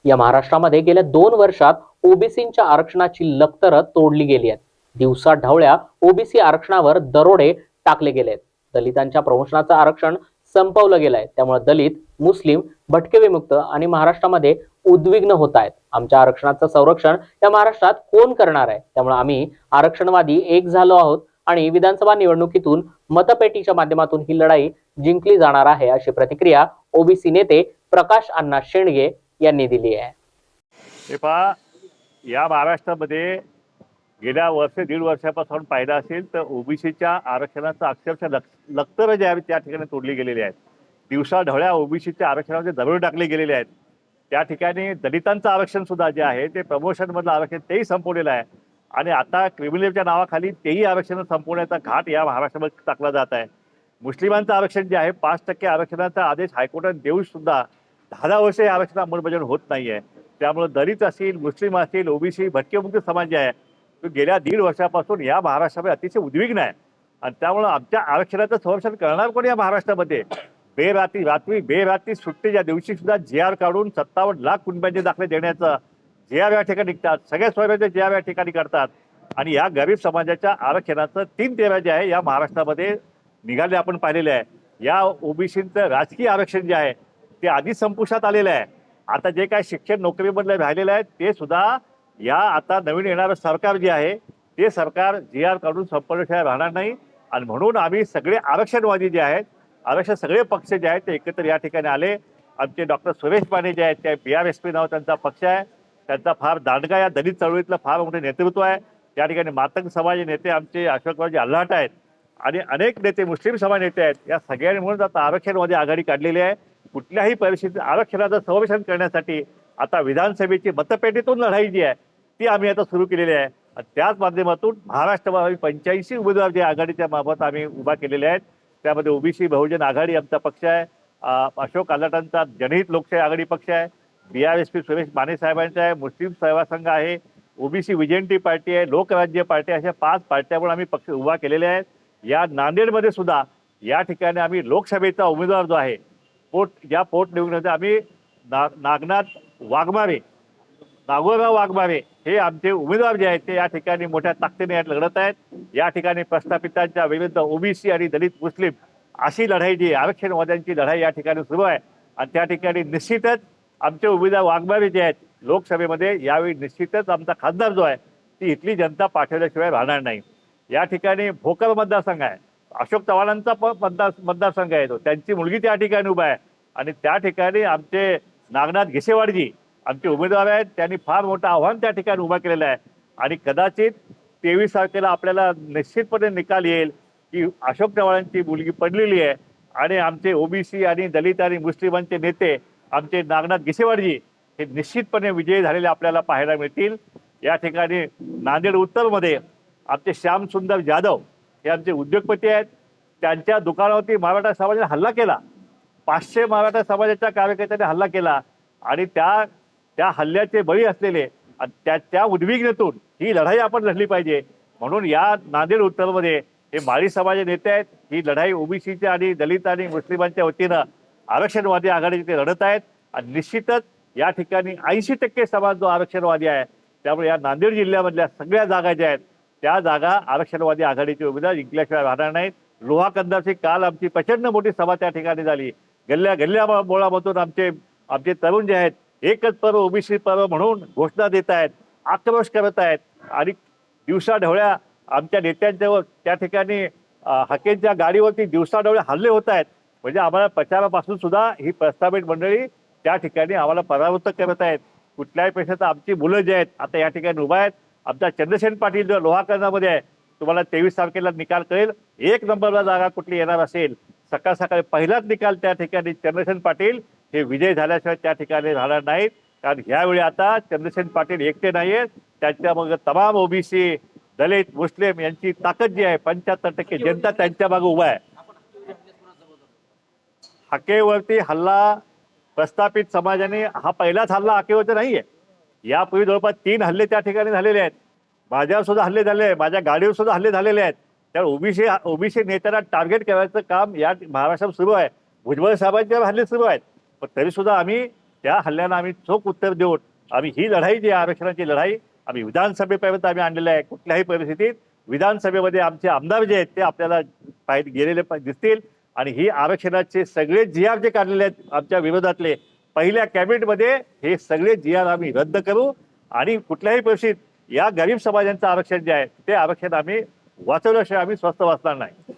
या महाराष्ट्रामध्ये गेल्या 2 वर्षात ओबीसींच्या आरक्षणाची लक्तर तोडली गेली आहे। दिवसा ढवळ्या ओबीसी आरक्षणावर दरोडे टाकले गेलेत। दलितांच्या प्रमोशनाचं आरक्षण संपवलं गेलंय। त्यामुळे दलित, मुस्लिम, भटके विमुक्त आणि महाराष्ट्रामध्ये उद्विग्न होत आहेत। आमच्या आरक्षणाचं संरक्षण या महाराष्ट्रात कोण करणार आहे? त्यामुळे आम्ही आरक्षणवादी एक झालो आहोत आणि विधानसभा निवडणुकीतून मतपेटीच्या माध्यमातून ही लढाई जिंकली जाणार आहे, अशी प्रतिक्रिया ओबीसी नेते प्रकाश अण्णा शेंडगे यांनी दिली आहे। हे पहा, या महाराष्ट्रामध्ये गेल्या दीड वर्षापासून पाहिलं असेल तर ओबीसीच्या आरक्षणाचं अक्षरशः लक्तर जे आहे त्या ठिकाणी तोडली गेलेली आहेत। दिवसा ढवळ्या ओबीसीच्या आरक्षणामध्ये दरोडे टाकले गेलेले आहेत। त्या ठिकाणी दलितांचं आरक्षण सुद्धा जे आहे ते प्रमोशनमधलं आरक्षण तेही संपवलेलं आहे आणि आता क्रिमिनलच्या नावाखाली तेही आरक्षण संपवण्याचा घाट या महाराष्ट्रामध्ये टाकला जात आहे। मुस्लिमांचं आरक्षण जे आहे 5% आरक्षणाचा आदेश हायकोर्टाने देऊन सुद्धा 10 वर्ष हे आरक्षण अंमलबजावणी होत नाही आहे। त्यामुळे दलित असेल, मुस्लिम असेल, ओबीसी, भटकेमुक्त समाज जे आहे तो गेल्या दीड वर्षापासून या महाराष्ट्रामध्ये अतिशय उद्विग्न आहे आणि त्यामुळे आमच्या आरक्षणाचं संरक्षण करणार कोण या महाराष्ट्रामध्ये? बेरात्री सुट्टीच्या दिवशी सुद्धा JR काढून 57 लाख कुटुंबांचे दाखले देण्याचं JR या ठिकाणी निघतात। सगळ्या स्वयंचे JR या ठिकाणी करतात आणि या गरीब समाजाच्या आरक्षणाचं 3-13 जे आहे या महाराष्ट्रामध्ये निघाले आपण पाहिलेले आहे। या ओबीसीचं राजकीय आरक्षण जे आहे ते आधीच संपुष्टात आलेलं आहे। आता जे काही शिक्षण नोकरीमधले राहिलेले आहेत ते सुद्धा या आता नवीन येणारं सरकार जे आहे ते सरकार JR काढून संपवल्याशिवाय राहणार नाही आणि म्हणून आम्ही सगळे आरक्षणवादी जे आहेत, आरक्षण सगळे पक्ष जे आहेत ते एकत्र या ठिकाणी आले। आमचे डॉक्टर सुरेश माने जे आहेत ते BRSP नाव त्यांचा पक्ष आहे, त्यांचा फार दांडगा या दलित चळवळीतलं फार मोठे नेतृत्व आहे। या ठिकाणी मातंग समाज नेते आमचे अशोकरावजी अल्हाट आहेत आणि अनेक नेते मुस्लिम समाज नेते आहेत। या सगळ्यांनी म्हणून आता आरक्षणवादी आघाडी काढलेली आहे। कुठल्याही परिस्थितीत आरक्षणाचं संरक्षण करण्यासाठी आता विधानसभेची मतपेटीतून लढाई जी आहे ती आम्ही आता सुरू केलेली आहे आणि त्याच माध्यमातून महाराष्ट्रामध्ये 85 उमेदवार जे आघाडीच्या मार्फत आम्ही उभा केलेले आहेत। त्यामध्ये ओबीसी बहुजन आघाडी आमचा पक्ष आहे, अशोक अल्हाटांचा जनहित लोकशाही आघाडी पक्ष आहे, BRSP सुरेश माने साहेबांचा आहे, मुस्लिम सेवा संघ आहे, ओबीसी विजयंती पार्टी आहे, लोकराज्य पार्टी, अशा 5 पार्ट्यावर आम्ही पक्ष उभा केलेले आहेत। या नांदेडमध्ये सुद्धा या ठिकाणी आम्ही लोकसभेचा उमेदवार जो आहे पोटनिवडणुकीमध्ये आम्ही नागोराव वाघमारे हे आमचे उमेदवार जे आहेत ते या ठिकाणी मोठ्या ताकदीने लढत आहेत। या ठिकाणी प्रस्थापितांच्या विरुद्ध ओबीसी आणि दलित मुस्लिम अशी लढाई जी आरक्षणवाद्यांची लढाई या ठिकाणी सुरू आहे आणि त्या ठिकाणी निश्चितच आमचे उमेदवार वाघमारे जे आहेत लोकसभेमध्ये यावेळी निश्चितच आमचा खासदार जो आहे ती इथली जनता पाठवल्याशिवाय राहणार नाही। या ठिकाणी भोकर मतदारसंघ आहे, अशोक चव्हाणांचा मतदारसंघ आहे, तो त्यांची मुलगी त्या ठिकाणी उभा आहे आणि त्या ठिकाणी आमचे नागनाथ घिसेवाडजी आमचे उमेदवार आहेत। त्यांनी फार मोठं आव्हान त्या ठिकाणी उभा केलेलं आहे आणि कदाचित 23 तारखेला आपल्याला निश्चितपणे निकाल येईल की अशोक चव्हाणांची मुलगी पडलेली आहे आणि आमचे ओबीसी आणि दलित आणि मुस्लिमांचे नेते आमचे नागनाथ घिसेवाडजी हे निश्चितपणे विजयी झालेले आपल्याला पाहायला मिळतील। या ठिकाणी नांदेड उत्तरमध्ये आमचे श्यामसुंदर जाधव हे आमचे उद्योगपती आहेत। त्यांच्या दुकानावरती मराठा समाजाने हल्ला केला, 500 मराठा समाजाच्या कार्यकर्त्यांनी हल्ला केला आणि त्या हल्ल्याचे बळी असलेले त्या उद्विग्नतेतून ही लढाई आपण लढली पाहिजे। म्हणून या नांदेड उत्तरमध्ये हे माळी समाजाचे नेते आहेत, ही लढाई ओबीसीच्या आणि दलित आणि मुस्लिमांच्या वतीनं आरक्षणवादी आघाडीचे ते लढत आहेत आणि निश्चितच या ठिकाणी 80% समाज जो आरक्षणवादी आहे। त्यामुळे या नांदेड जिल्ह्यामधल्या सगळ्या जागा ज्या आहेत त्या जागा आरक्षणवादी आघाडीचे उमेदवार जिंकल्याशिवाय राहणार नाहीत। लोहा कंदाची काल आमची प्रचंड मोठी सभा त्या ठिकाणी झाली। गल्ल्या बोळामधून आमचे तरुण जे आहेत एकच पर्व ओबीसी पर्व म्हणून घोषणा देत आहेत, आक्रोश करत आहेत आणि दिवसा ढवळ्या आमच्या नेत्यांच्यावर त्या ठिकाणी हकेच्या गाडीवरती दिवसा ढवळ्या हल्ले होत आहेत। म्हणजे आम्हाला प्रचारापासून सुद्धा ही प्रस्थापित मंडळी त्या ठिकाणी आम्हाला परावृत्त करत आहेत। कुठल्याही पेक्षाचं आमची मुलं जे आहेत आता या ठिकाणी उभा आहेत। आमचा चंद्रसेन पाटील जो लोहाकर्णामध्ये आहे, तुम्हाला 23 तारखेला निकाल कळेल 1 नंबरला जागा कुठली येणार असेल। सकाळी पहिलाच निकाल त्या ठिकाणी चंद्रसेन पाटील हे विजय झाल्याशिवाय त्या ठिकाणी राहणार नाहीत। कारण ह्यावेळी आता चंद्रसेन पाटील एकटे नाही आहेत, त्यांच्या मग तमाम ओबीसी, दलित, मुस्लिम यांची ताकद जी आहे 75% जनता त्यांच्या मागे उभा आहे। हकेवरती हल्ला प्रस्थापित समाजाने हा पहिलाच हल्ला हकेवरती नाहीये। यापूर्वी जवळपास 3 हल्ले त्या ठिकाणी झालेले आहेत। माझ्यावर सुद्धा हल्ले झाले आहेत, माझ्या गाडीवर सुद्धा हल्ले झालेले आहेत। त्यामुळे ओबीसी नेत्यांना टार्गेट करायचं काम या महाराष्ट्रात सुरू आहे। भुजबळ साहेबांच्यावर हल्ले सुरू आहेत, पण तरी सुद्धा आम्ही त्या हल्ल्यांना आम्ही चोख उत्तर देऊन आम्ही ही लढाई जी आहे आरक्षणाची लढाई आम्ही विधानसभेपर्यंत आम्ही आणलेलं आहे. कुठल्याही परिस्थितीत विधानसभेमध्ये आमचे आमदार जे आहेत ते आपल्याला गेलेले दिसतील आणि ही आरक्षणाचे सगळे जी आर जे काढलेले आहेत आमच्या विरोधातले पहिल्या कॅबिनेटमध्ये हे सगळे जी आर आम्ही रद्द करू आणि कुठल्याही परिस्थितीत या गरीब समाजांचं आरक्षण जे आहे ते आरक्षण आम्ही वाचवल्याशिवाय आम्ही स्वस्थ वाचणार नाही.